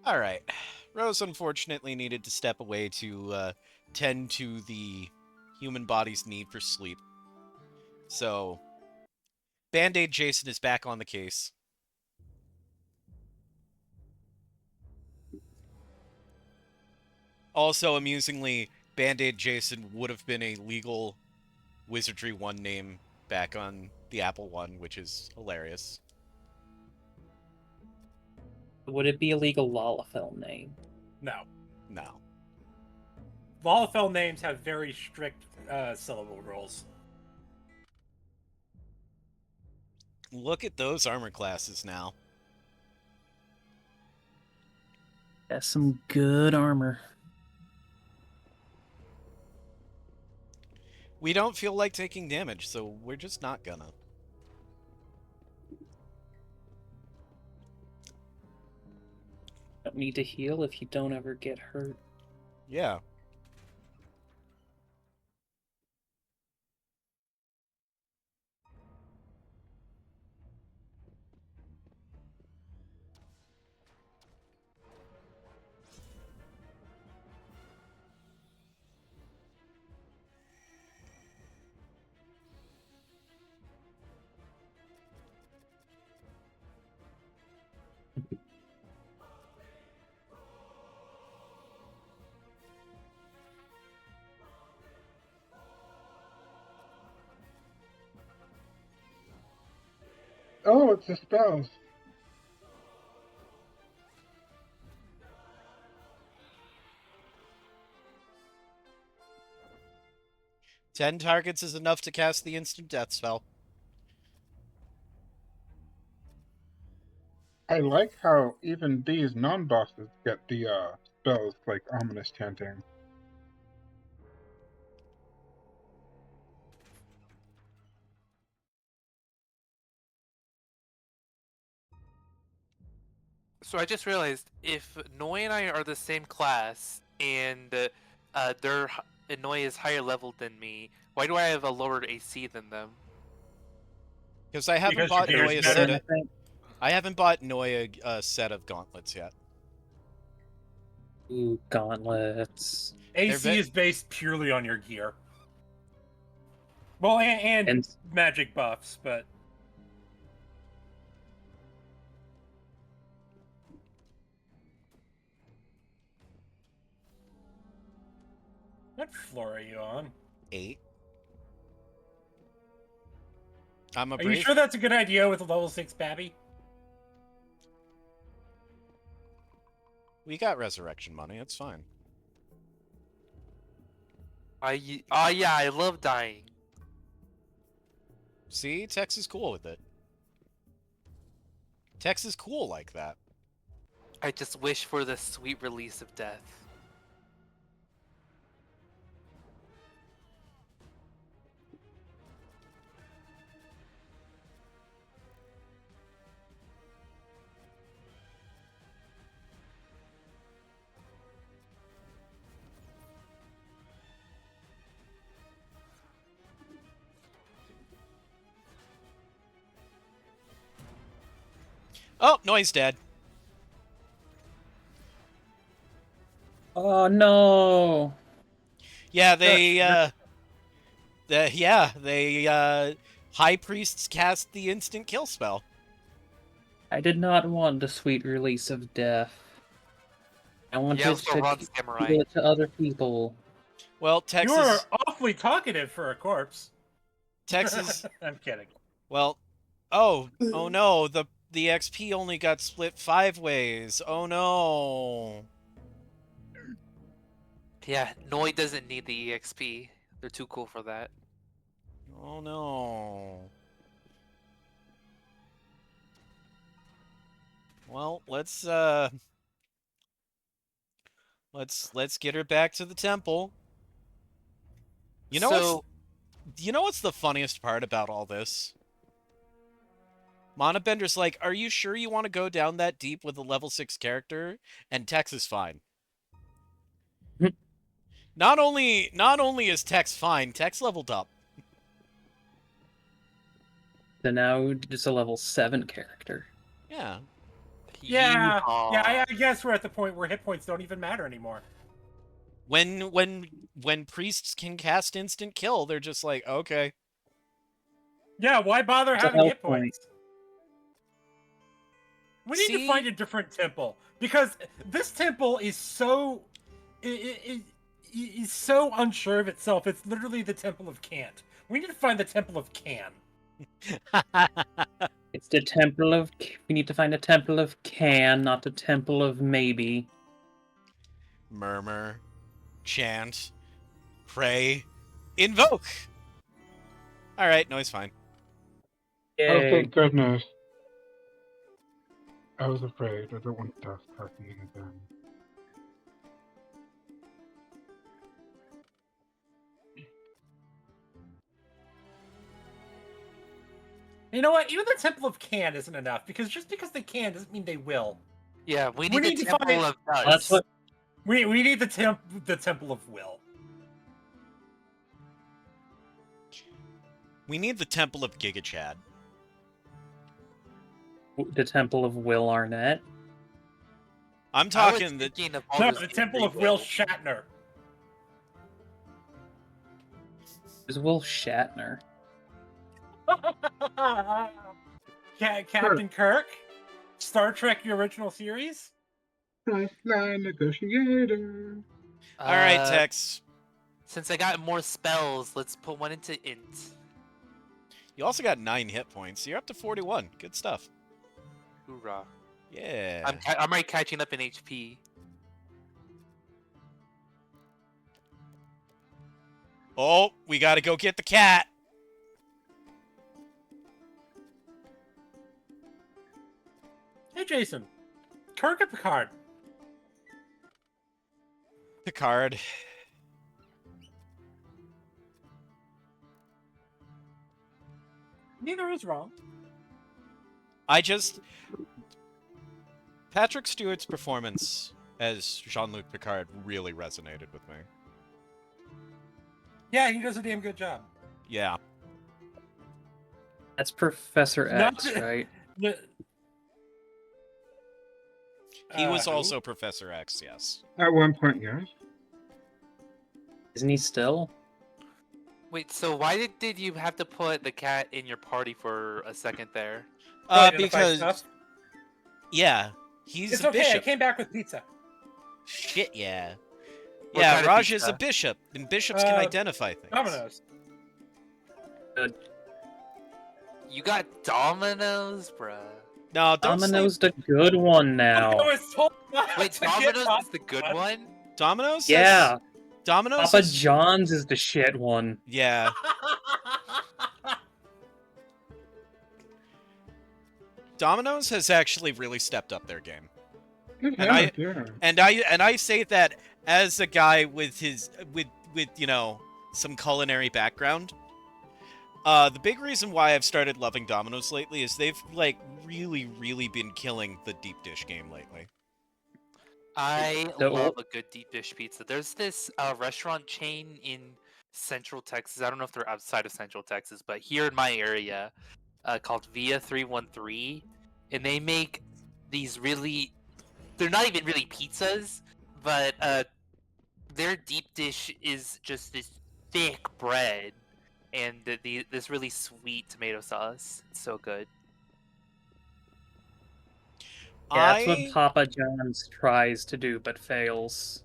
All right. Rose unfortunately needed to step away to tend to the human body's need for sleep. So, Band-Aid Jason is back on the case. Also, amusingly, Band-Aid Jason would have been a legal Wizardry 1 name back on the Apple One, which is hilarious. Would it be a legal Lalafell name? No. No. Lalafell names have very strict syllable rules. Look at those armor classes now. That's some good armor. We don't feel like taking damage, so we're just not gonna. Don't need to heal if you don't ever get hurt. Yeah. Oh, it's the spells. Ten targets is enough to cast the instant death spell. I like how even these non-bosses get the spells like ominous chanting. So I just realized if Noi and I are the same class and Noi is higher level than me, why do I have a lower AC than them? Because I haven't Because bought your Noi a gear's set better. of, I haven't bought Noi a set of gauntlets yet. Ooh, gauntlets. AC is based purely on your gear. Well, and magic buffs, but... What floor are you on? 8. I'm a Are brave. you sure that's a good idea with a level 6 Babby? We got resurrection money. It's fine. Yeah, I love dying. See, Tex is cool with it. Tex is cool like that. I just wish for the sweet release of death. Oh, Noi's dead. Oh no! Yeah, they High Priests cast the instant kill spell. I did not want the sweet release of death. I wanted to give it to other people. Well, Tex You are is... awfully talkative for a corpse. Tex is... I'm kidding. Well, oh no, the XP only got split 5 ways. Oh no. Yeah, Noi doesn't need the EXP. They're too cool for that. Oh no. Well, let's get her back to the temple. You know what's the funniest part about all this? Mana Bender's like, "Are you sure you want to go down that deep with a level 6 character?" And Tex is fine. Not only is Tex fine, Tex leveled up. So now just a level 7 character. Yeah. Yeah, Yeehaw. I guess we're at the point where hit points don't even matter anymore. When priests can cast instant kill, they're just like, okay. Yeah, why bother It's a having health hit points? We need to See? find a different temple because this temple is so is so unsure of itself. It's literally the Temple of Can't. We need to find the Temple of Can. It's the temple of. We need to find a temple of can, not the temple of maybe. Murmur, chant, pray, invoke. All right, no, he's fine. Oh, Yay. thank goodness. I was afraid. I don't want death happening again. You know what? Even the Temple of Can isn't enough because just because they can doesn't mean they will. Yeah, we We need need the to Temple find- of Dust. That's what. We need the Temple of Will. We need the Temple of Giga Chad. The temple of Will Arnett. I'm I was talking the thinking of No, Baldur's the Gate Temple 3 of Will Shatner. Is Will Shatner. Captain Kirk? Star Trek, the original series? Lifeline negotiator. All right, Uh, Tex. Since I got more spells, let's put one into int. You also got 9 hit points. So you're up to 41. Good stuff. Hoorah. Yeah. I'm already catching up in HP. Oh, we gotta go get the cat. Hey, Jason. Kirk or Picard? Picard. Neither is wrong. Patrick Stewart's performance as Jean-Luc Picard really resonated with me. Yeah, he does a damn good job. Yeah. That's Professor Not- X, right? He was who? also Professor X, yes. At one point, yes. Isn't he still? Wait, so why did you have to put the cat in your party for a second there? Identify Because stuff. yeah, he's It's a okay. I bishop. came back with pizza. Shit, yeah. What Yeah, kind of Raj is a pizza? bishop, and bishops can identify things. Domino's. You got Domino's, bruh. No, don't Domino's sleep. the good one now. I was told not Wait, to get Domino's is the good Domino's. one? Domino's? Yeah, Domino's Papa is... John's is the shit one. Yeah. Domino's has actually really stepped up their game. It And has, yeah. And I say that as a guy with you know, some culinary background. The big reason why I've started loving Domino's lately is they've like really been killing the deep dish game lately. I So- love a good deep dish pizza. There's this restaurant chain in Central Texas. I don't know if they're outside of Central Texas, but here in my area, called Via 313, and they make these really. They're not even really pizzas, but their deep dish is just this thick bread and this really sweet tomato sauce. It's so good. Yeah, that's what Papa John's tries to do, but fails.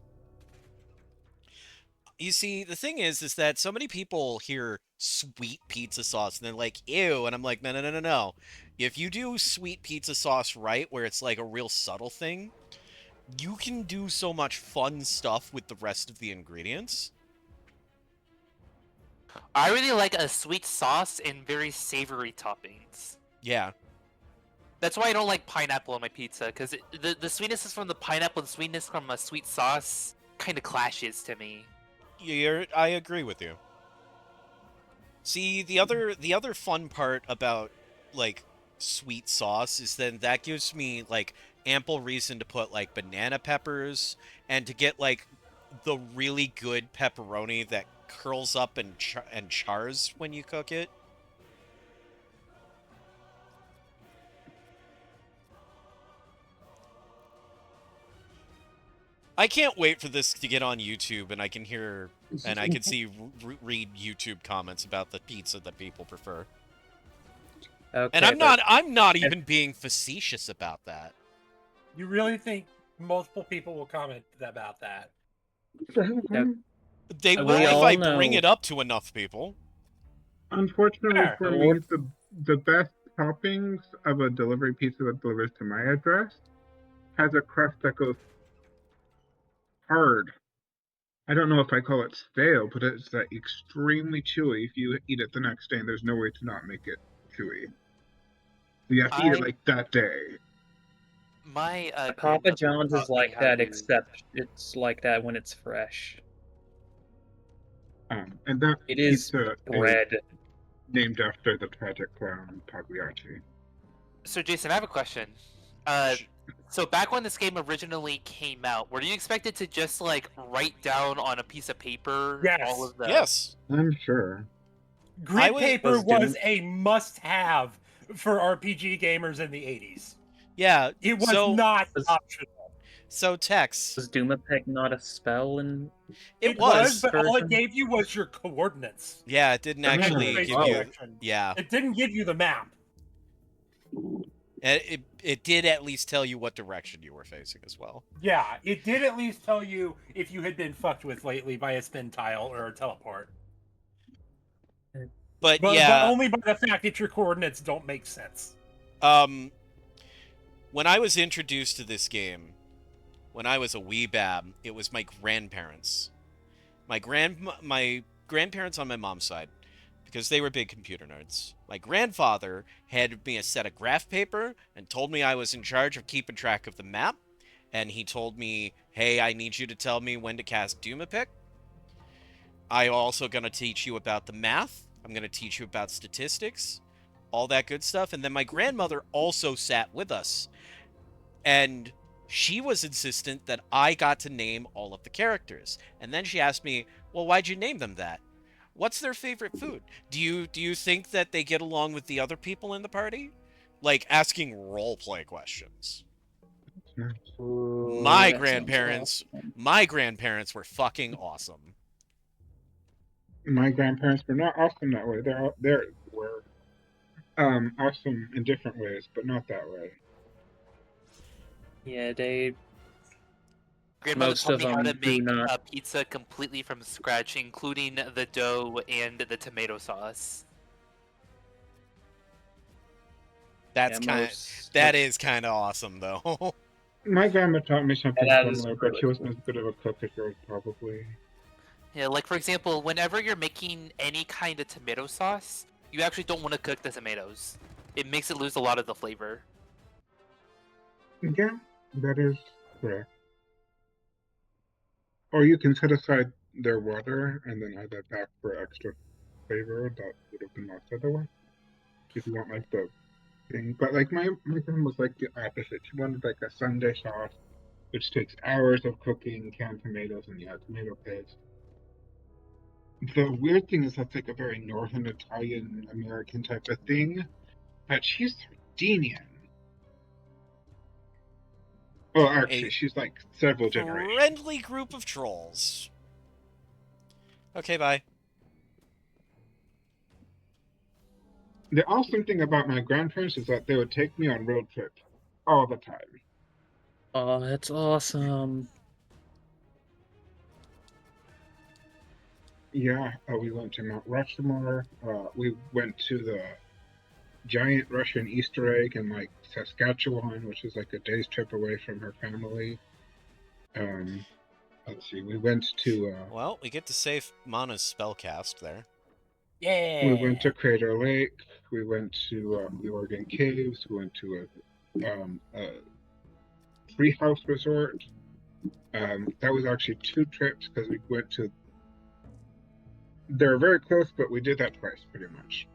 You see, the thing is that so many people hear sweet pizza sauce and they're like, ew, and I'm like, no. If you do sweet pizza sauce right, where it's like a real subtle thing, you can do so much fun stuff with the rest of the ingredients. I really like a sweet sauce and very savory toppings. Yeah. That's why I don't like pineapple on my pizza, because the sweetness is from the pineapple, and the sweetness from a sweet sauce kind of clashes to me. I agree with you. See, the other fun part about like sweet sauce is then that gives me like ample reason to put like banana peppers and to get like the really good pepperoni that curls up and chars when you cook it. I can't wait for this to get on YouTube and I can hear and I can see read YouTube comments about the pizza that people prefer. Okay, and I'm not even being facetious about that. You really think multiple people will comment about that? They We will if all I bring know- it up to enough people. Unfortunately Fair. for me, the best toppings of a delivery pizza that delivers to my address has a crust that goes hard. I don't know if I call it stale, but it's like extremely chewy if you eat it the next day, and there's no way to not make it chewy. You have to eat it like that day. My Papa grandmother John's is taught me like how that, to- except it's like that when it's fresh. And that It is pizza bread. is named after the tragic clown Pagliacci. So, Jason, I have a question. So back when this game originally came out, were you expected to just like write down on a piece of paper Yes. all of the? Yes. I'm sure. Grid paper was was a must-have for RPG gamers in the 80s. Yeah. It was not Was- optional. So Tex. Was Doomapec not a spell in It was, but all it version? gave you was your coordinates. Yeah, it didn't And actually your give face you. direction. Yeah. It didn't give you the map. It did at least tell you what direction you were facing as well. Yeah, it did at least tell you if you had been fucked with lately by a spin tile or a teleport. But But yeah, only by the fact that your coordinates don't make sense. when I was introduced to this game, when I was a wee bab, it was my grandparents. My grandparents on my mom's side, because they were big computer nerds. My grandfather handed me a set of graph paper and told me I was in charge of keeping track of the map. And he told me, hey, I need you to tell me when to cast Doomapik. I'm also going to teach you about the math. I'm going to teach you about statistics, all that good stuff. And then my grandmother also sat with us. And she was insistent that I got to name all of the characters. And then she asked me, well, why'd you name them that? What's their favorite food? Do you think that they get along with the other people in the party? Like asking role-play questions. Ooh, My that grandparents were fucking awesome. My grandparents were not awesome that way. They were awesome in different ways, but not that way. Yeah, they. Grandmother Most taught of me how to them do make not. a pizza completely from scratch, including the dough and the tomato sauce. That is kind of awesome though. My grandma taught me something That is similar, but she really wasn't as good of a cook as yours, probably. Yeah, like for example, whenever you're making any kind of tomato sauce, you actually don't want to cook the tomatoes. It makes it lose a lot of the flavor. Yeah, that is correct. Or you can set aside their water and then add that back for extra flavor that would have been lost otherwise. If you want like the thing. But like my grandma was like the opposite. She wanted like a Sunday sauce, which takes hours of cooking, canned tomatoes, and yeah, tomato paste. The weird thing is that's like a very northern Italian American type of thing, but she's Sardinian. Well, actually, she's like several generations. Friendly group of trolls. Okay, bye. The awesome thing about my grandparents is that they would take me on road trips all the time. Oh, that's awesome. Yeah, we went to Mount Rushmore. We went to the giant Russian Easter egg in like Saskatchewan, which is like a day's trip away from her family. Let's see, we went to. Well, we get to save Mana's spellcast there. Yeah. We went to Crater Lake. We went to the Oregon Caves. We went to a treehouse resort. That was actually 2 trips because we went to. They're very close, but we did that twice, pretty much.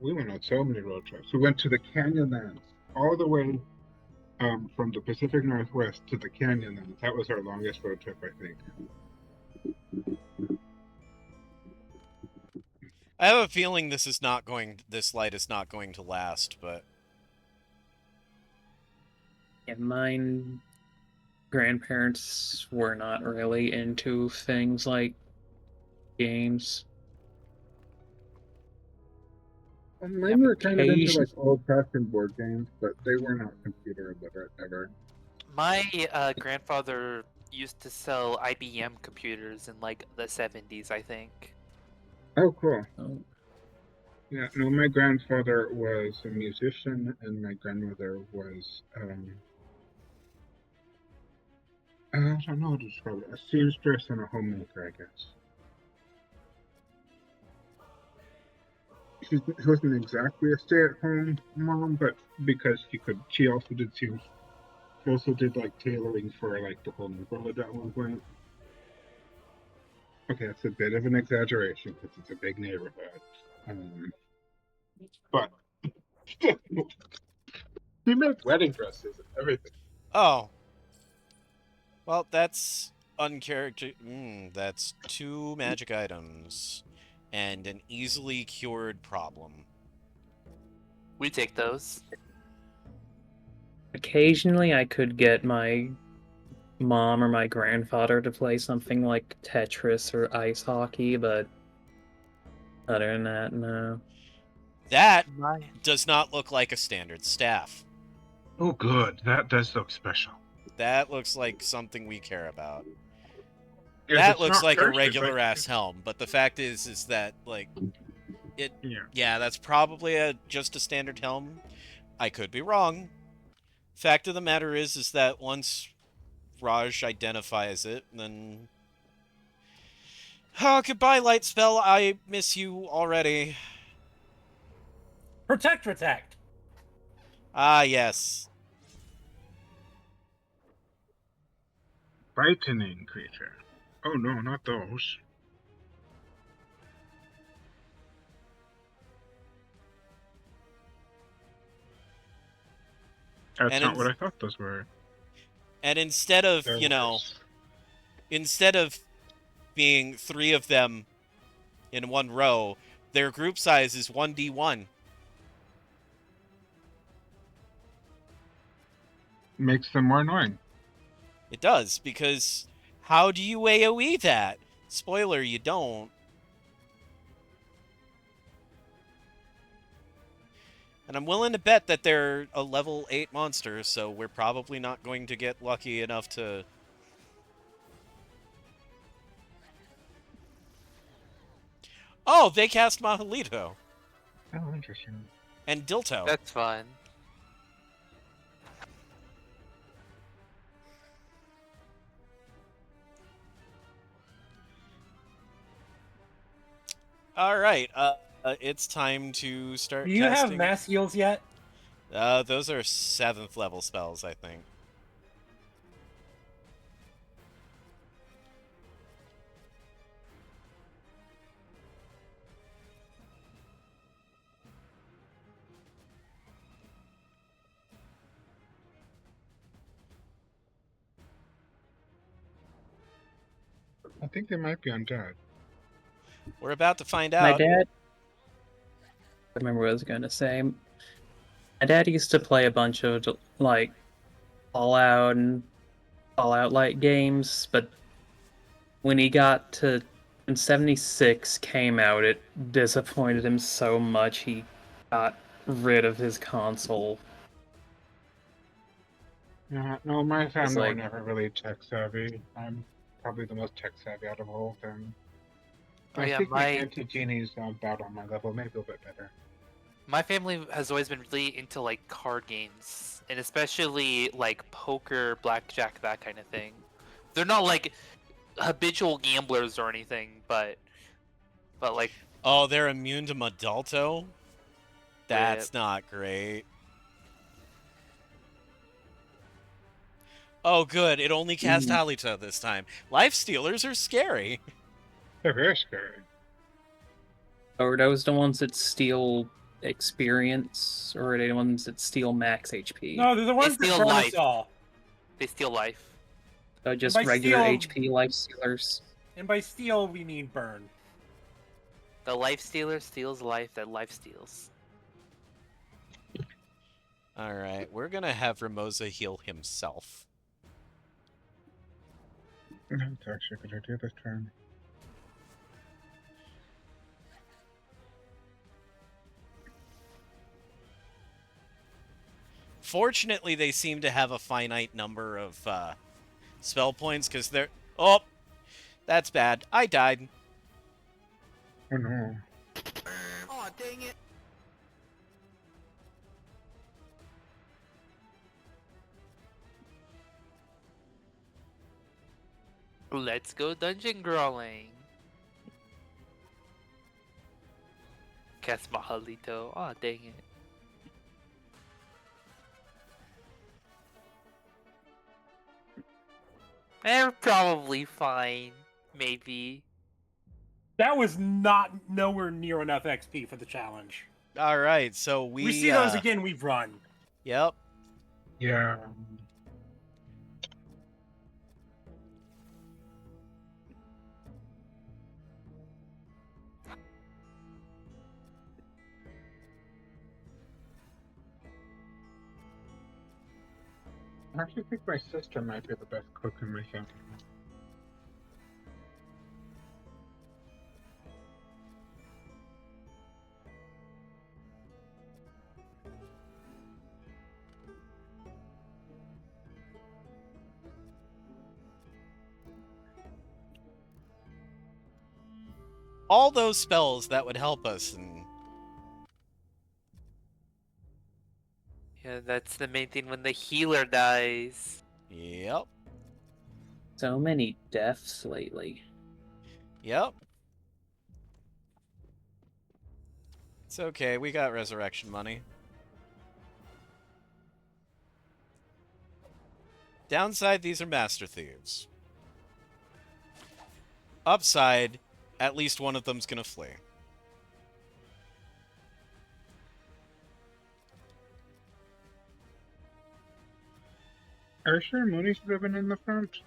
We went on so many road trips. We went to the Canyonlands, all the way from the Pacific Northwest to the Canyonlands. That was our longest road trip, I think. I have a feeling this light is not going to last, but And mine grandparents were not really into things like games. And mine were kind of into like old-fashioned board games, but they were not computer literate ever. My grandfather used to sell IBM computers in like the 70s, I think. Oh, cool. Oh. Yeah, no, my grandfather was a musician, and my grandmother was, I don't know how to describe it, a seamstress and a homemaker, I guess. She wasn't exactly a stay-at-home mom, but because she also did like tailoring for like the whole neighborhood at one point. Okay, that's a bit of an exaggeration because it's a big neighborhood. But she made wedding dresses and everything. Oh. Well, that's that's 2 magic items and an easily cured problem. We take those. Occasionally, I could get my mom or my grandfather to play something like Tetris or ice hockey, but other than that, no. That does not look like a standard staff. Oh, good. That does look special. That looks like something we care about. If that it's looks not like cursed, a it's regular like- ass helm, but the fact is that like it Yeah. yeah, that's probably just a standard helm. I could be wrong. Fact of the matter is that once Raj identifies it, then oh, goodbye, light spell. I miss you already. Protect. Ah, yes. Frightening creature. Oh no, not those. That's not what I thought those were. And instead of, They're instead of being 3 of them in one row, their group size is 1d1. Makes them more annoying. It does, because how do you AoE that? Spoiler, you don't. And I'm willing to bet that they're a level 8 monster, so we're probably not going to get lucky enough to... Oh, they cast Mahalito. Oh, interesting. And Dilto. That's fun. All right, it's time to start Do you casting... have mass heals yet? Those are 7th level spells, I think. I think they might be undead. We're about to find out. My dad... I remember what I was going to say. My dad used to play a bunch of, like, Fallout and Fallout-like games, but when he got to... When 76 came out, it disappointed him so much he got rid of his console. Yeah, no, my family were like- never really tech savvy. I'm probably the most tech savvy out of all of them. Oh, I yeah, think my my- anti-genie's about on my level, maybe a bit better. My family has always been really into like card games, and especially like poker, blackjack, that kind of thing. They're not like habitual gamblers or anything, but like Oh, they're immune to Madalto? That's not great. Oh, good. It only cast Halita this time. Life Stealers are scary. They're very scary. Are those the ones that steal experience, or are they the ones that steal max HP? No, they're the ones that steal burn life. us all. they steal life. So just by regular steal- HP life stealers. And by steal, we mean burn. The life stealer steals life that life steals. Alright, we're gonna have Ramosa heal himself. That's actually a good idea this turn. Fortunately, they seem to have a finite number of spell points, because they're... Oh! That's bad. I died. Oh no. Oh, dang it. Let's go dungeon crawling. Cast Mahalito. Oh, dang it. They're probably fine. Maybe. That was not nowhere near enough XP for the challenge. Alright, so We see those again, we've run. Yep. Yeah. I actually think my sister might be the best cook in my family. All those spells that would help us, and... Yeah, that's the main thing when the healer dies. Yep. So many deaths lately. Yep. It's okay, we got resurrection money. Downside, these are master thieves. Upside, at least one of them's gonna flee. Are you sure Mooney should have been in the front?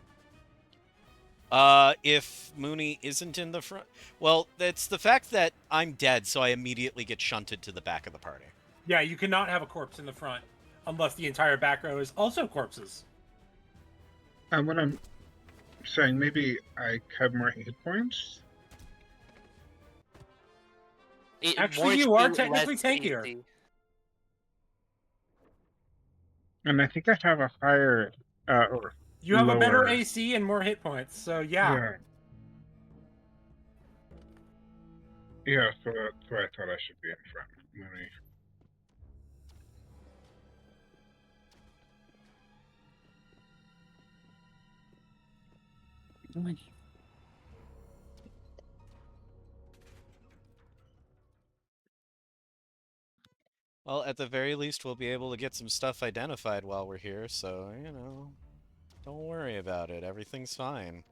If Mooney isn't in the front... Well, it's the fact that I'm dead, so I immediately get shunted to the back of the party. Yeah, you cannot have a corpse in the front unless the entire back row is also corpses. And what I'm saying, maybe I have more hit points? Actually, you are technically tankier. AC. And I think I have a higher, or You have a better lower- AC and more hit points, so yeah. Yeah, so that's why I thought I should be in front. Mooney. Well, at the very least, we'll be able to get some stuff identified while we're here, so, you know, don't worry about it. Everything's fine.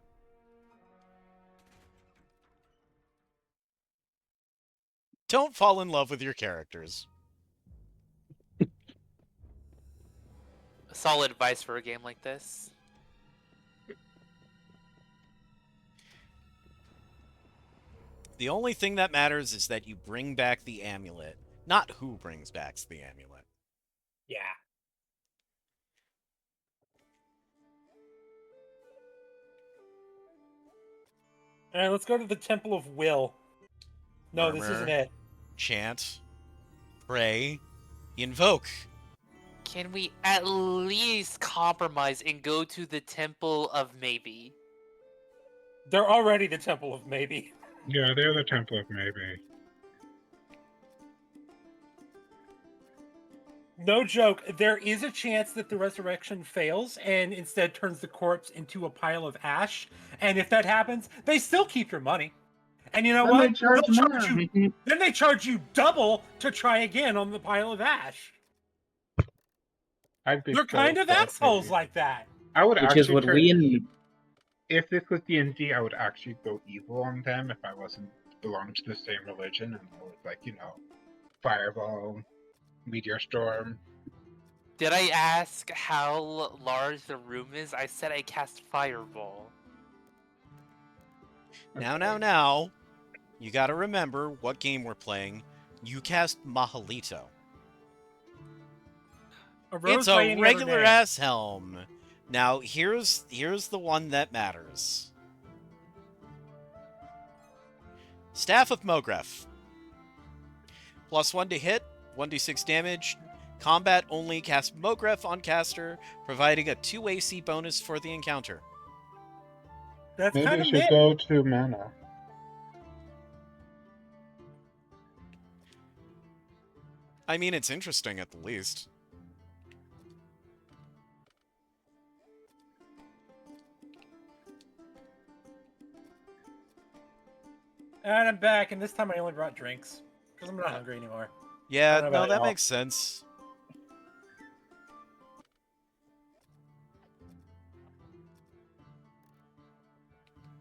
Don't fall in love with your characters. Solid advice for a game like this. The only thing that matters is that you bring back the amulet, not who brings back the amulet. Yeah. Alright, let's go to the Temple of Will. No, this isn't Murmur, it. Chant, pray, invoke. Can we at least compromise and go to the Temple of Maybe? They're already the Temple of Maybe. Yeah, they're the Temple of Maybe. No joke, there is a chance that the resurrection fails and instead turns the corpse into a pile of ash. And if that happens, they still keep your money. And you know And what? they charge They'll more. charge you, then they charge you double to try again on the pile of ash. I'd be They're so kind of salty. assholes like that. I would Which actually is what turn- we in If this was D&D, I would actually go evil on them if I wasn't belonged to the same religion, and I would, like, you know, fireball, meteor storm. Did I ask how large the room is? I said I cast Fireball. Now, you gotta remember what game we're playing. You cast Mahalito. A It's rose by a any regular other name. ass helm. Now here's the one that matters. Staff of Mogref. +1 to hit, 1d6 damage. Combat only, cast Mogref on caster, providing a 2 AC bonus for the encounter. That's Maybe kind you of should mid. go to mana. I mean, it's interesting at the least. And I'm back, and this time I only brought drinks because I'm not hungry anymore. I Yeah, don't know no, about that y'all. makes sense.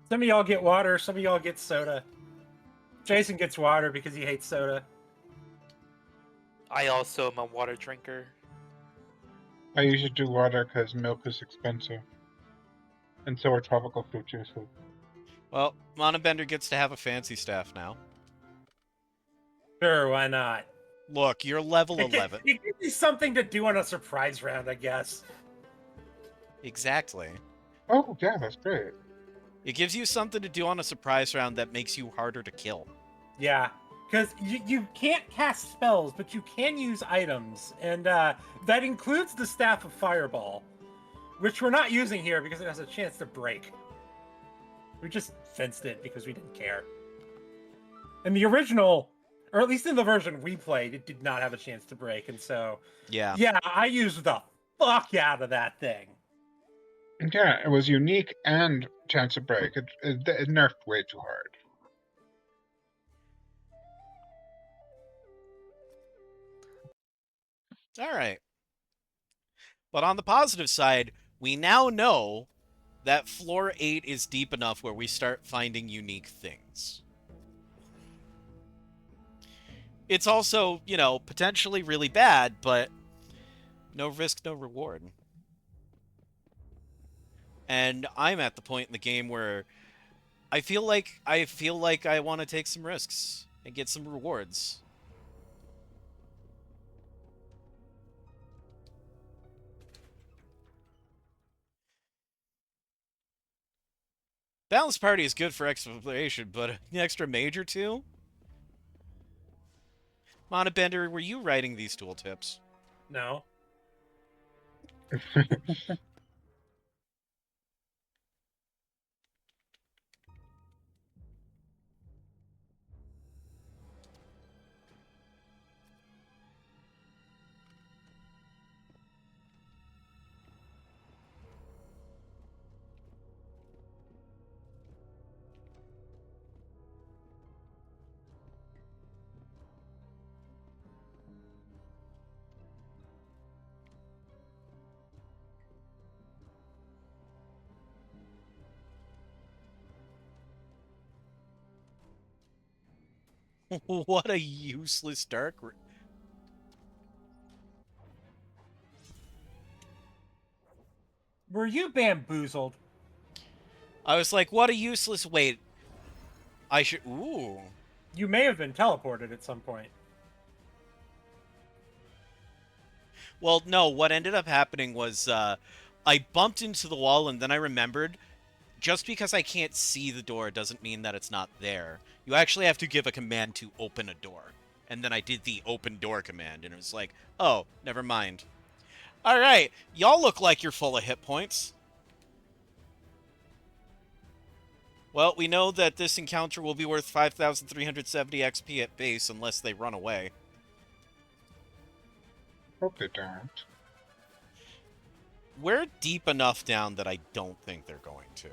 Some of y'all get water, some of y'all get soda. Jason gets water because he hates soda. I also am a water drinker. I usually do water because milk is expensive. And so are tropical fruit juices. Well, Monobender gets to have a fancy staff now. Sure, why not? Look, you're level It 11. gives me something to do on a surprise round, I guess. Exactly. Oh, yeah, that's great. It gives you something to do on a surprise round that makes you harder to kill. Yeah, because you can't cast spells, but you can use items, and that includes the Staff of Fireball, which we're not using here because it has a chance to break. We just fenced it because we didn't care. In the original, or at least in the version we played, it did not have a chance to break, and so Yeah. yeah, I used the fuck out of that thing. Yeah, it was unique and chance to break. It nerfed way too hard. All right. But on the positive side, we now know that floor 8 is deep enough where we start finding unique things. It's also, you know, potentially really bad, but no risk, no reward. And I'm at the point in the game where I feel like I want to take some risks and get some rewards. Balanced party is good for exploration, but an extra mage or two? Monobender, were you writing these tooltips? No. What a useless dark... Were you bamboozled? I was like, what a useless... Wait. I should... Ooh. You may have been teleported at some point. Well, no, what ended up happening was I bumped into the wall and then I remembered just because I can't see the door doesn't mean that it's not there. You actually have to give a command to open a door. And then I did the open door command and it was like, oh, never mind. All right, y'all look like you're full of hit points. Well, we know that this encounter will be worth 5,370 XP at base unless they run away. Hope they don't. We're deep enough down that I don't think they're going to.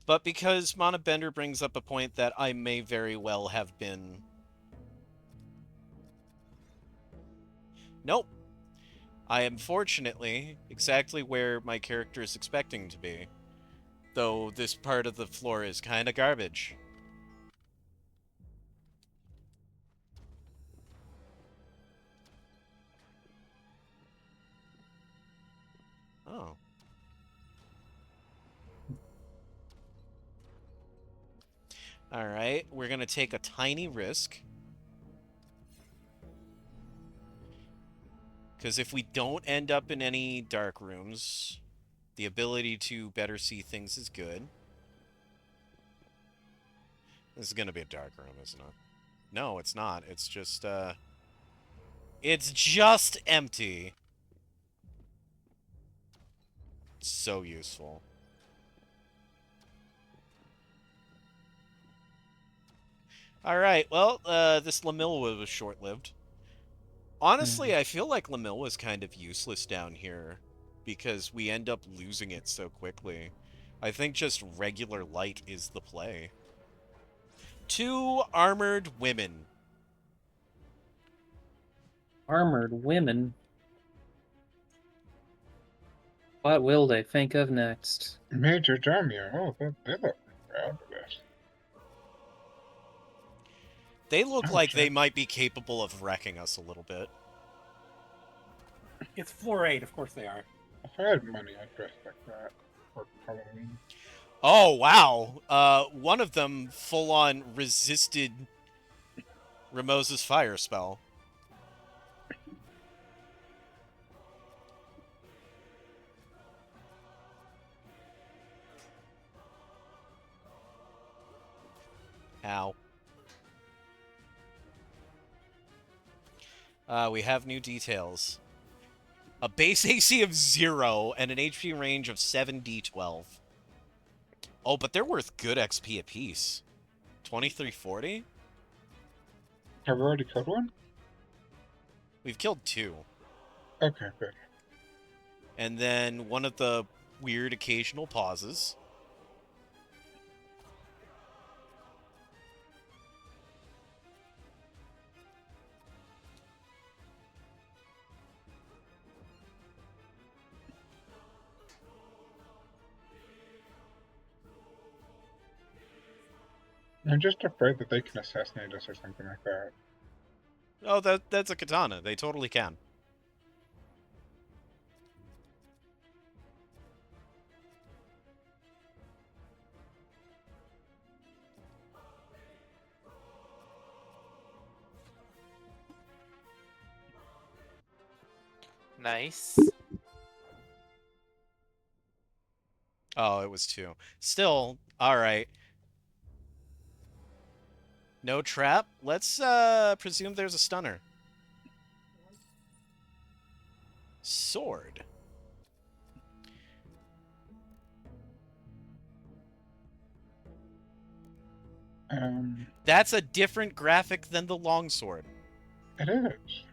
But because Monobender brings up a point that I may very well have been... Nope. I am fortunately exactly where my character is expecting to be. Though this part of the floor is kind of garbage. Oh. Alright, we're gonna take a tiny risk. Because if we don't end up in any dark rooms, the ability to better see things is good. This is gonna be a dark room, isn't it? No, it's not. It's just, it's just empty. So useful. Alright, well, this Lamilwa was short-lived. Honestly, I feel like Lamilwa was kind of useless down here, because we end up losing it so quickly. I think just regular light is the play. 2 armored women. Armored women. What will they think of next? Major Jamia. Oh, they look proud of this. They look Oh, like sure. they might be capable of wrecking us a little bit. It's floor 8, of course they are. If I had money, I'd dress like that for Halloween. Oh, wow. One of them full-on resisted Ramosa's fire spell. Ow. We have new details. A base AC of 0 and an HP range of 7d12. Oh, but they're worth good XP apiece. 2340? Have we already killed one? We've killed 2. Okay, good. And then one of the weird occasional pauses. I'm just afraid that they can assassinate us or something like that. Oh, that's a katana. They totally can. Nice. Oh, it was 2. Still, alright. No trap. Let's presume there's a stunner. Sword. That's a different graphic than the longsword. It is.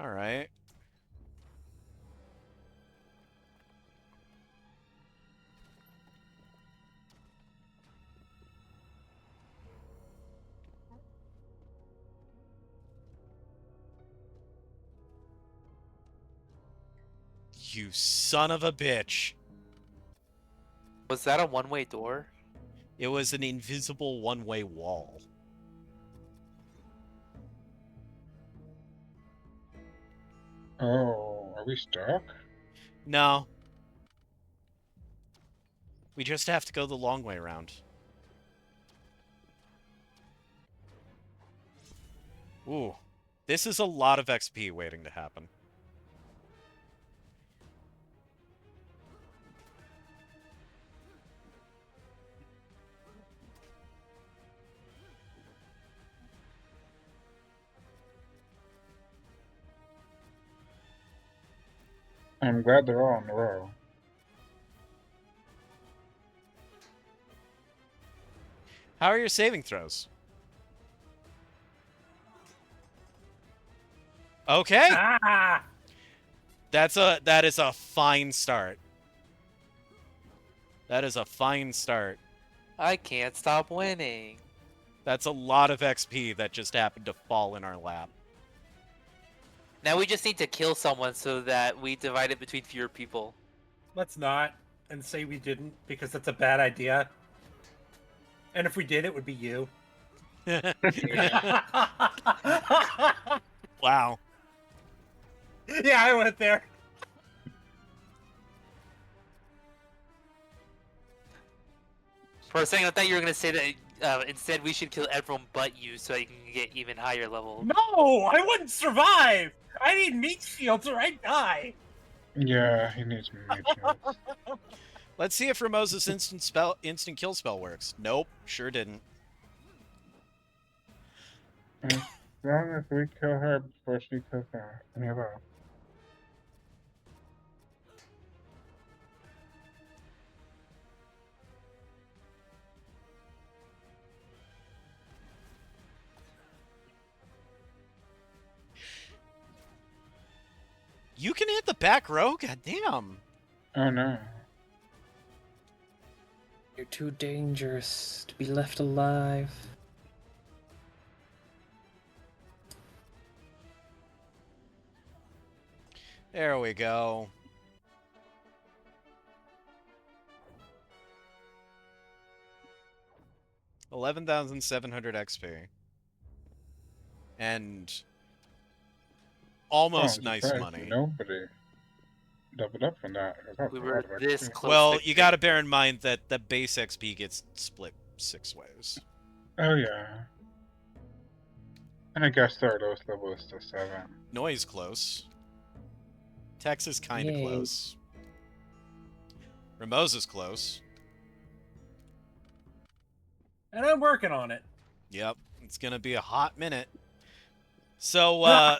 Alright. You son of a bitch. Was that a one-way door? It was an invisible one-way wall. Oh, are we stuck? No. We just have to go the long way around. Ooh. This is a lot of XP waiting to happen. I'm glad they're all in a row. How are your saving throws? Okay. Ah! That is a fine start. That is a fine start. I can't stop winning. That's a lot of XP that just happened to fall in our lap. Now we just need to kill someone so that we divide it between fewer people. Let's not and say we didn't, because that's a bad idea. And if we did, it would be you. Yeah. Wow. Yeah, I went there. For a second, I thought you were gonna say that instead we should kill everyone but you, so you can get even higher level. No, I wouldn't survive. I need meat shields or I die. Yeah, he needs meat shields. Let's see if Ramosa's instant kill spell works. Nope, sure didn't. As long as we kill her before she kills any of us. You can hit the back row? God damn. Oh no. You're too dangerous to be left alive. There we go. $11,700 XP. And almost I'm nice surprised money. Nobody doubled up from that. That's We a were lot of this XP. close. Well, to you got to bear in mind that the base XP gets split 6 ways. Oh yeah. And I guess their lowest level is still 7. Noise close. Texas kind of Yay. close. Ramosa's close. And I'm working on it. Yep, it's gonna be a hot minute. So, Ah!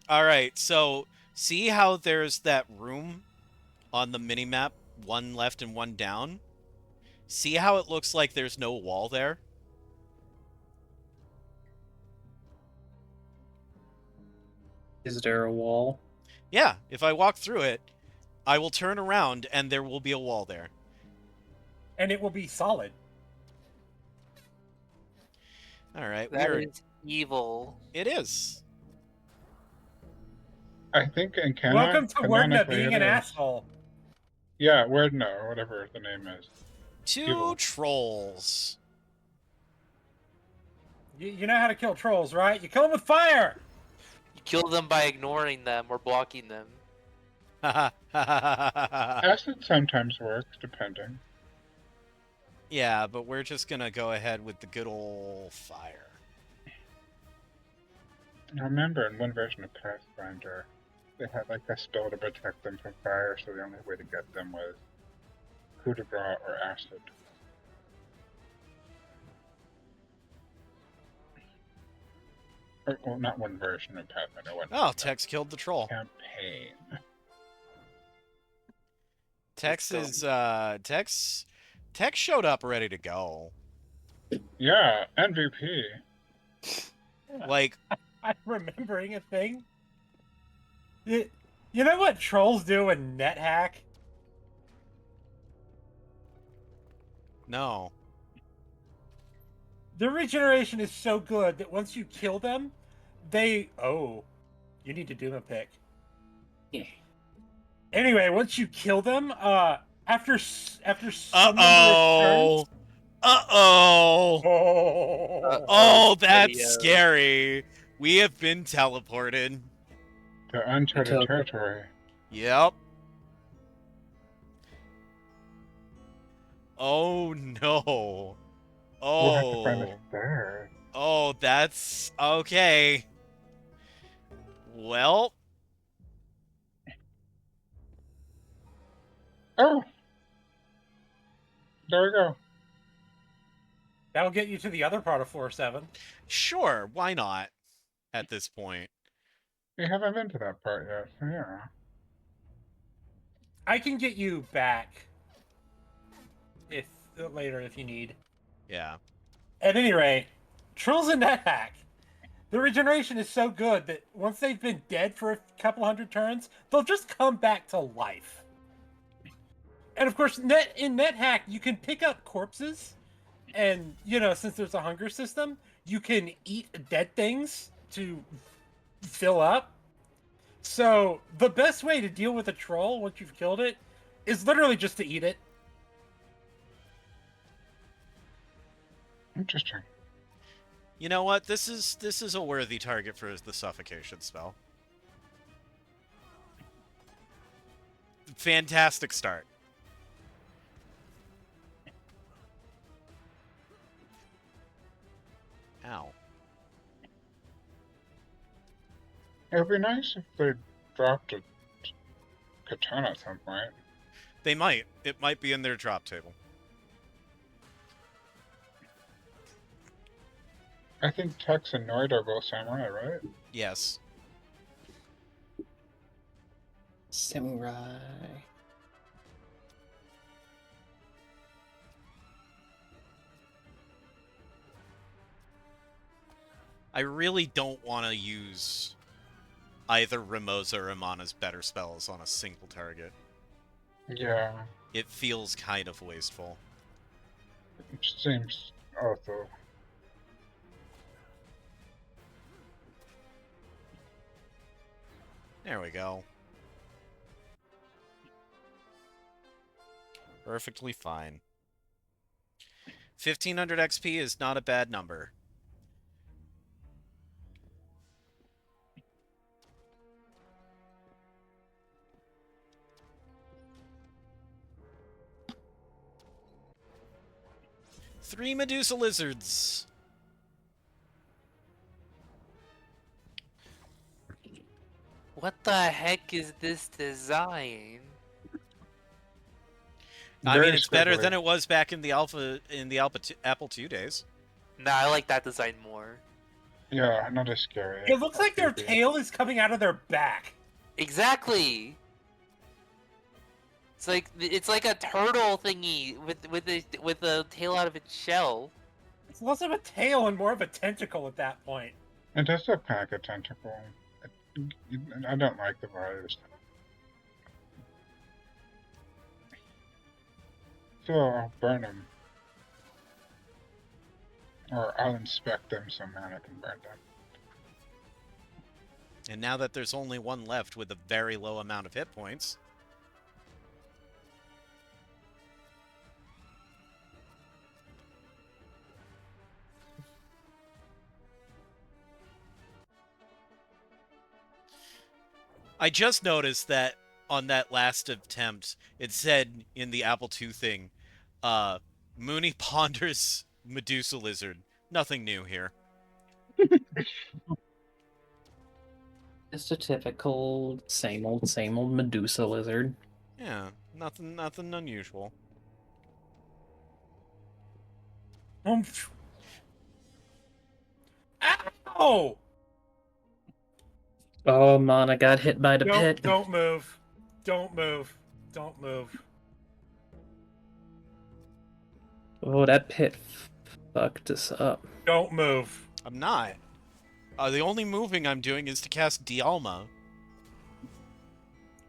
all right. So, see how there's that room on the mini map, one left and one down. See how it looks like there's no wall there. Is there a wall? Yeah, if I walk through it, I will turn around and there will be a wall there. And it will be solid. All right, That we're is evil. it is. I think in Canada. Welcome to Wordna canonically being it an is. asshole. Yeah, Wordna, or whatever the name is. 2 Evil. trolls. You know how to kill trolls, right? You kill them with fire. You kill them by ignoring them or blocking them. Acid sometimes works, depending. Yeah, but we're just gonna go ahead with the good old fire. I remember in one version of Pathfinder, they had like a spell to protect them from fire, so the only way to get them was coup de grace or acid. Or, well, not one version of Pathfinder. One Oh, Tex killed the troll. campaign. Tex is Tex showed up ready to go. Yeah, MVP. Like, I'm remembering a thing. You know what trolls do in NetHack? no. Their regeneration is so good that once you kill them, they... Oh, you need to do a pick. Yeah. Anyway, once you kill them, after some number of Uh-oh. turns... Uh-oh. Oh. Oh, that's Video. scary. We have been teleported. The uncharted Until- territory. Yep. Oh no. We'll have to find the Oh. stairs. Oh, that's okay. Well, Oh! There we go. That'll get you to the other part of floor 7. sure, why not at this point? We haven't been to that part yet, so yeah. I can get you back if later if you need. Yeah. At any rate, trolls in NetHack. The regeneration is so good that once they've been dead for a couple hundred turns, they'll just come back to life. And of course, in NetHack, you can pick up corpses, and since there's a hunger system, you can eat dead things to fill up. So the best way to deal with a troll once you've killed it is literally just to eat it. Interesting. You know what? This is a worthy target for the suffocation spell. Fantastic start. Ow. It'd be nice if they dropped a katana at some point. They might. It might be in their drop table. I think Tex and Noid are both samurai, right? Yes. Samurai. I really don't want to use either Ramosa or Amana's better spells on a single target. Yeah, It feels kind of wasteful. it seems also. There we go. Perfectly fine. 1500 XP is not a bad number. Three Medusa lizards. What the heck is this design? I mean, Very it's better than squiggly. it was back in the Apple II days. Nah, I like that design more. Yeah, not as scary. It looks like their creepy. tail is coming out of their back. Exactly. It's like a turtle thingy with a tail out of its shell. It's less of a tail and more of a tentacle at that point. It does look kind of like a tentacle. I don't like the virus. So I'll burn them. Or I'll inspect them so Mana can burn them. And now that there's only one left with a very low amount of hit points, I just noticed that on that last attempt, it said in the Apple II thing, Mooney ponders Medusa lizard. Nothing new here. Just a typical same old Medusa lizard. Yeah, nothing unusual. Oomph. Ow! Oh, Mana got hit by the pit. Don't move. Don't move. Don't move. Oh, that pit fucked us up. Don't move. I'm not. The only moving I'm doing is to cast Dialma.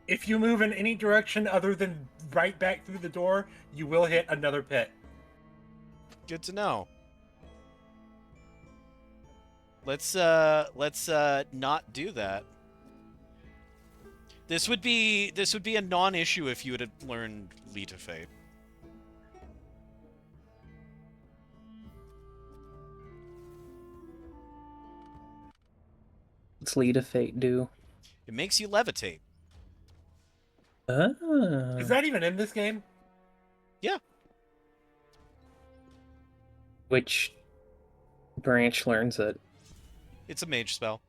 If you move in any direction other than right back through the door, you will hit another pit. Good to know. Let's not do that. This would be a non-issue if you had learned Lead to Fate. What's Lead of Fate do? It makes you levitate. Ah. Is that even in this game? Yeah. Which branch learns it? It's a mage spell.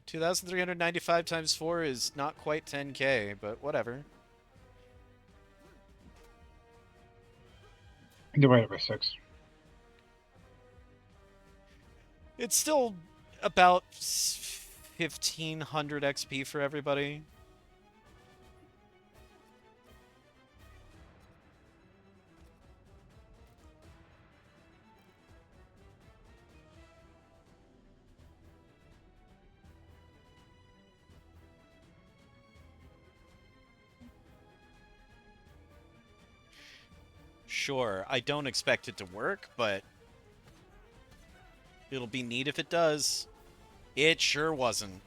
2,395 times 4 is not quite 10k, but whatever. Divided by 6. It's still about 1,500 XP for everybody. Sure, I don't expect it to work, but it'll be neat if it does. It sure wasn't.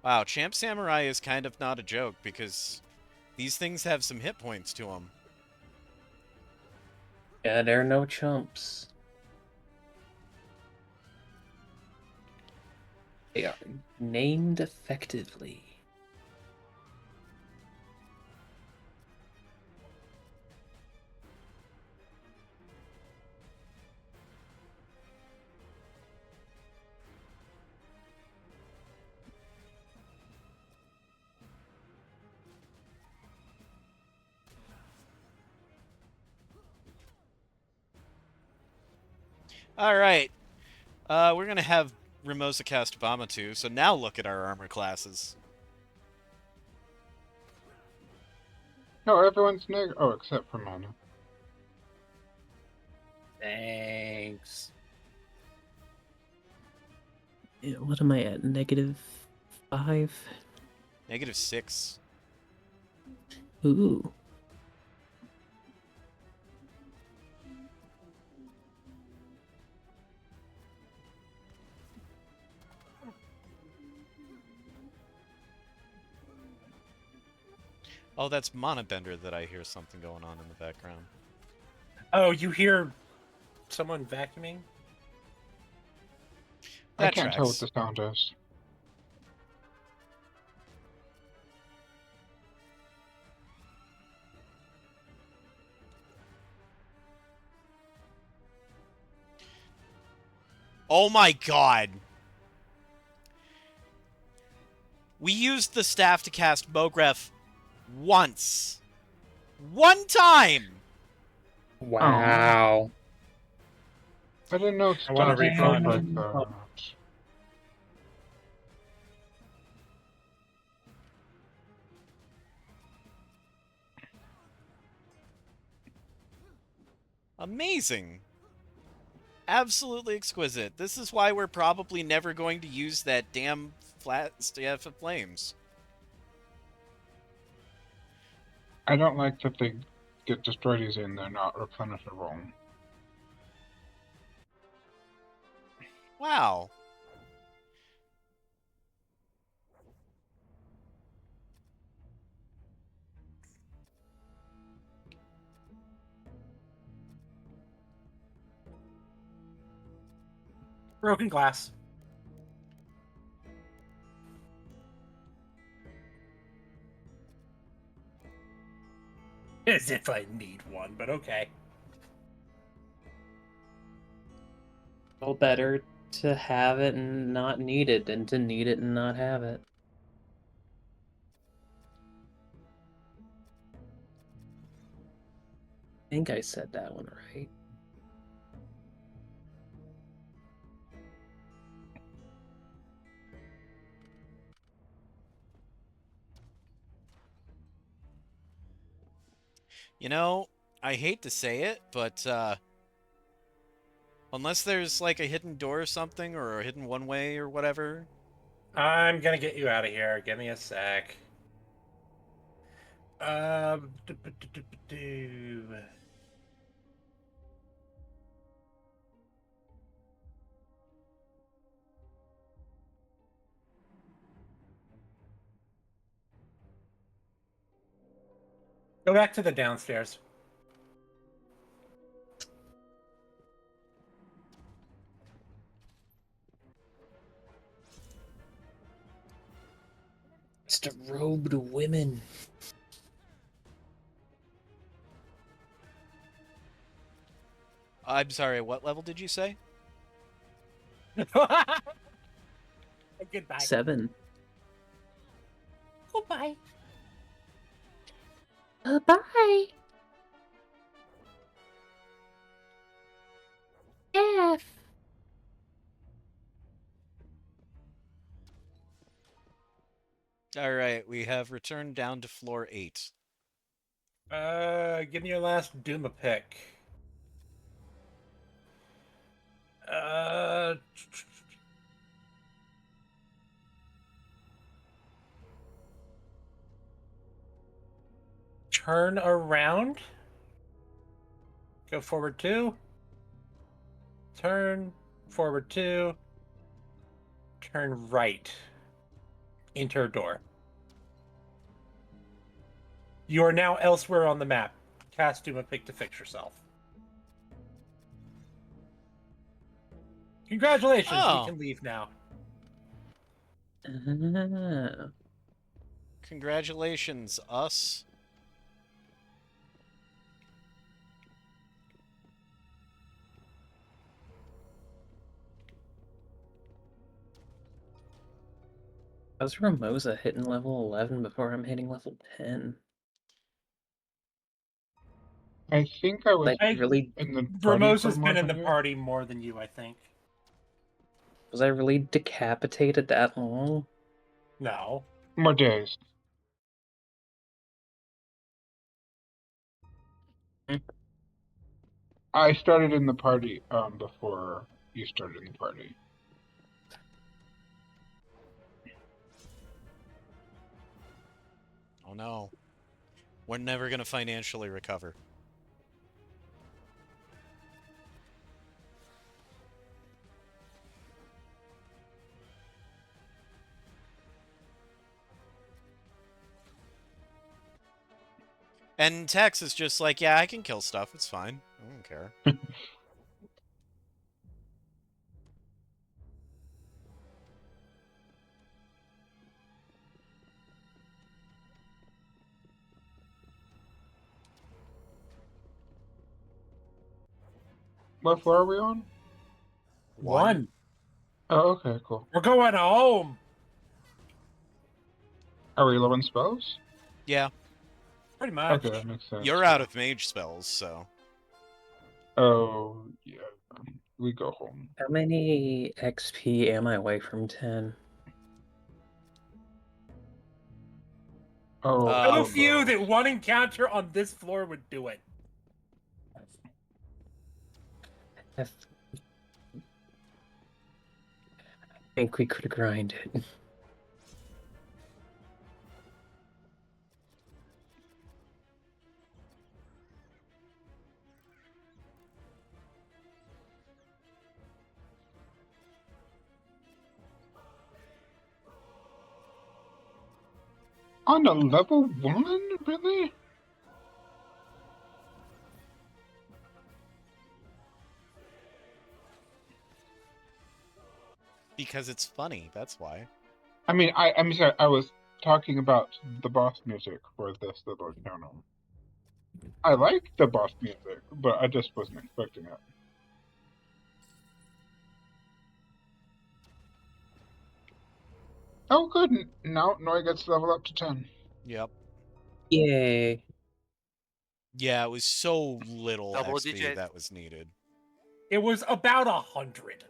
Wow, Champ Samurai is kind of not a joke, because These things have some hit points to them. Yeah, they're no chumps. They are named effectively. All right. We're going to have Ramosa cast Obama too, so now look at our armor classes. No, everyone's neg. Oh, except for Mana. Thanks. Yeah, what am I at? -5? -6. Ooh. Oh, that's Mana Bender that I hear something going on in the background. Oh, you hear someone vacuuming? I That can't tell what tracks. the sound is. Oh my god! We used the staff to cast Mogref once. One time! Wow. I didn't know I want a stuff broke refund. like that. Amazing. Absolutely exquisite. This is why we're probably never going to use that damn flat staff of flames. I don't like that they get destroyed easy and they're not replenishable. Wow. Broken glass. As if I need one, but okay. Well, better to have it and not need it than to need it and not have it. I think I said that one right. You know, I hate to say it, but unless there's like a hidden door or something, or a hidden one-way or whatever. I'm gonna get you out of here. Give me a sec. Do. Go back to the downstairs. It's the robed women. I'm sorry, what level did you say? Goodbye. 7. Goodbye. Bye. F. Alright, we have returned down to floor 8. Give me your last Duma pick. Uh, Turn around. Go forward 2. Turn forward 2. Turn right. Enter door. You are now elsewhere on the map. Cast Doom a pick to fix yourself. Congratulations, we Oh. can leave now. Ah. Congratulations, us. How's Ramosa hitting level 11 before I'm hitting level 10? I think I was Like, really, in the party for Ramosa's more been in the than you. party more than you, I think. was I really decapitated that long? No. More days. Hmm. I started in the party before you started in the party. Oh no. We're never gonna financially recover. And Tex is just like, yeah, I can kill stuff. It's fine. I don't care. What floor are we on? One. Oh, okay, cool. We're going home. Are we low in spells? Yeah, Pretty much. Okay, that makes sense. you're out of mage spells, so. Oh, yeah. We go home. How many XP am I away from 10? Oh, So Uh, few that one encounter on this floor would do it. I think we could grind it. on a level 1? Really? because it's funny, that's why. I mean, I'm sorry, I was talking about the boss music for this little channel. I like the boss music, but I just wasn't expecting it. Oh, good. Now Noi gets to level up to 10. Yep. Yay. Yeah, it was so little Double XP digit. that was needed. It was about 100.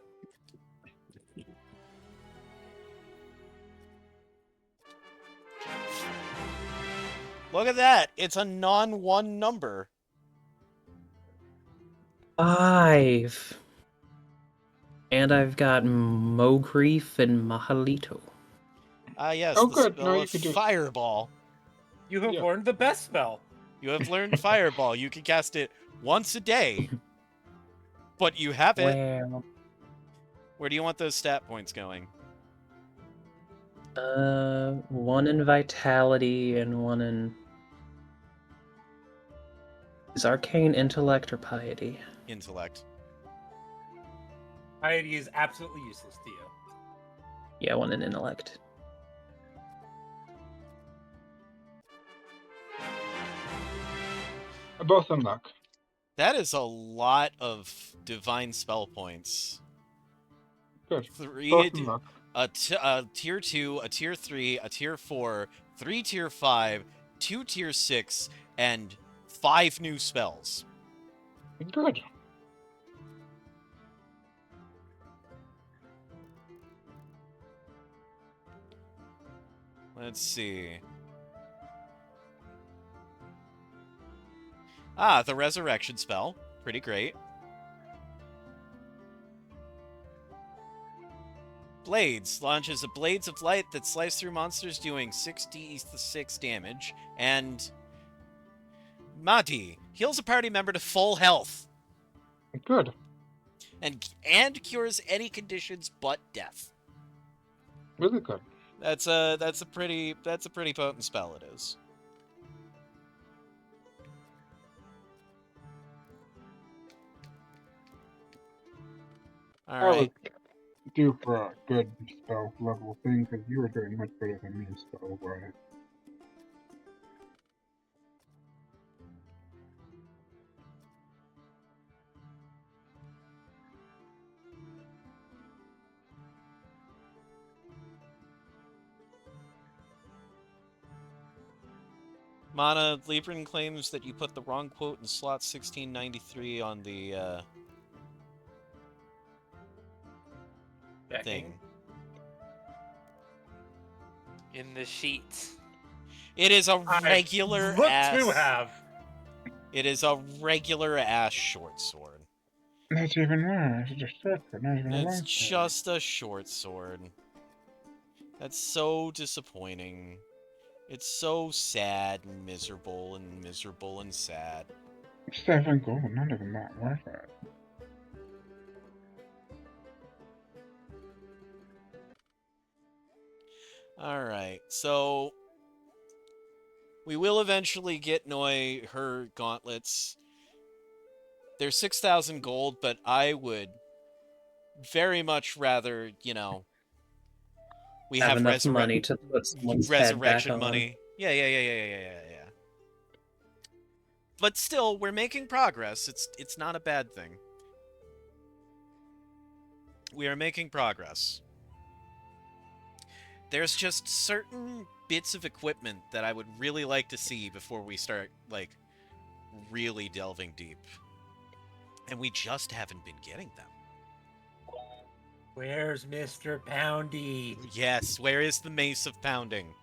Look at that! It's a non-1 number. 5. And I've got Mogrief and Mahalito. Ah, yes, Oh, the good. spell Now you of can do. Fireball. You have Yeah. learned the best spell. You have learned Fireball. You can cast it once a day. But you have it. Well, Where do you want those stat points going? 1 in Vitality and 1 in... Is Arcane Intellect or Piety? Intellect. Piety is absolutely useless to you. Yeah, 1 in Intellect. Both unlock. That is a lot of divine spell points. Good. 3, Both unlock. a tier 2, a tier 3, a tier 4, 3 tier 5, 2 tier 6, and 5 new spells. Good. Let's see. Ah, the resurrection spell. Pretty great. Blades launches a blades of light that slice through monsters, doing 66 damage. And Mati heals a party member to full health Good. and cures any conditions but death. Really good. That's a pretty potent spell. It is. All I was right. due for a good spell level thing because you were doing much better than me spell wise. Mana, Libran claims that you put the wrong quote in slot 1693 on the thing. In the sheet. It is a I regular look ass. to have. It is a regular ass short sword. That's even worse. It's a short sword, not even a It's long sword. just a short sword. That's so disappointing. It's so sad and miserable and miserable and sad. 7 gold, not even that worth it. Alright, so we will eventually get Noi her gauntlets. They're 6,000 gold, but I would very much rather, you know, we Have have enough money to put someone's head back resurrection on. money. Yeah. But still, we're making progress. It's not a bad thing. We are making progress. There's just certain bits of equipment that I would really like to see before we start, like, really delving deep. And we just haven't been getting them. Where's Mr. Poundy? Yes, where is the Mace of Pounding?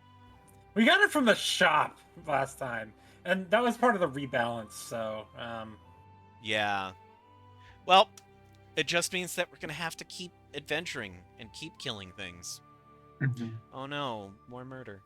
We got it from the shop last time, and that was part of the rebalance. So, Yeah. Well, it just means that we're gonna have to keep adventuring and keep killing things. Mhm. Oh no, more murder.